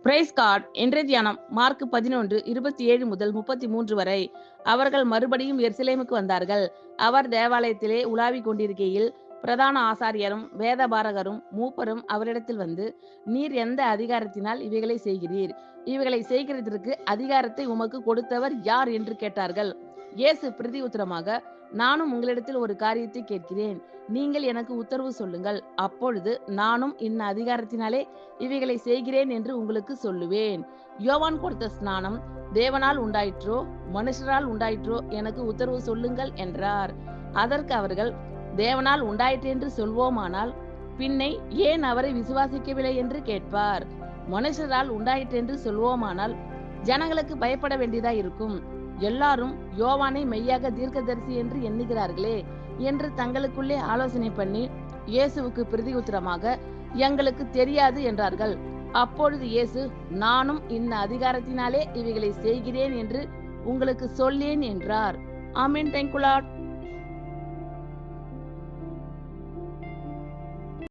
Price God. இன்றைய தியானம் mark 11:27 முதல் 33 வரை. அவர்கள் மறுபடியும் எருசலேமுக்கு வந்தார்கள். அவர் தேவாலயத்திலே உலாவிக் கொண்டிருக்கையில் பிரதான ஆசாரியரும் வேதபாரகரும் மூப்பரும் அவரிடத்தில் வந்து, நீர் எந்த அதிகாரத்தினால் இவைகளை செய்கிறீர்? இவைகளை செய்கிறதற்கு அதிகாரத்தை உமக்கு கொடுத்தவர் யார் என்று கேட்டார்கள். இயேசு பிரதி உத்தரமாக, நானும் உங்களிடத்தில் ஒரு காரியத்தை கேட்கிறேன், நீங்கள் எனக்கு உத்தரவு சொல்லுங்கள், அப்பொழுது நானும் இன்ன அதிகாரத்தினாலே இவைகளை செய்கிறேன் என்று உங்களுக்கு சொல்லுவேன். யோவான் கொடுத்த ஸ்நானம் தேவனால் உண்டாயிற்றோ மனுஷரால் உண்டாயிற்றோ எனக்கு உத்தரவு சொல்லுங்கள் என்றார். அதற்கு அவர்கள், தேவனால் உண்டாயிற்று என்று சொல்வோமானால் பின்னை ஏன் அவரை விசுவாசிக்கவில்லை என்று கேட்பார். மனுஷரால் உண்டாயிற்று என்று சொல்வோமானால் ஜனங்களுக்கு பயப்பட வேண்டியதா இருக்கும். எல்லாரும் யோவானை மெய்யாக தீர்க்கதரிசி என்று எண்ணுகிறார்களே என்று தங்களுக்குள்ளே ஆலோசனை பண்ணி இயேசுவுக்கு பிரதி உத்தரமாக, எங்களுக்கு தெரியாது என்றார்கள். அப்பொழுது இயேசு, நானும் இன்ன அதிகாரத்தினாலே இவைகளை செய்கிறேன் என்று உங்களுக்கு சொல்லேன் என்றார். ஆமென். Thank you Lord.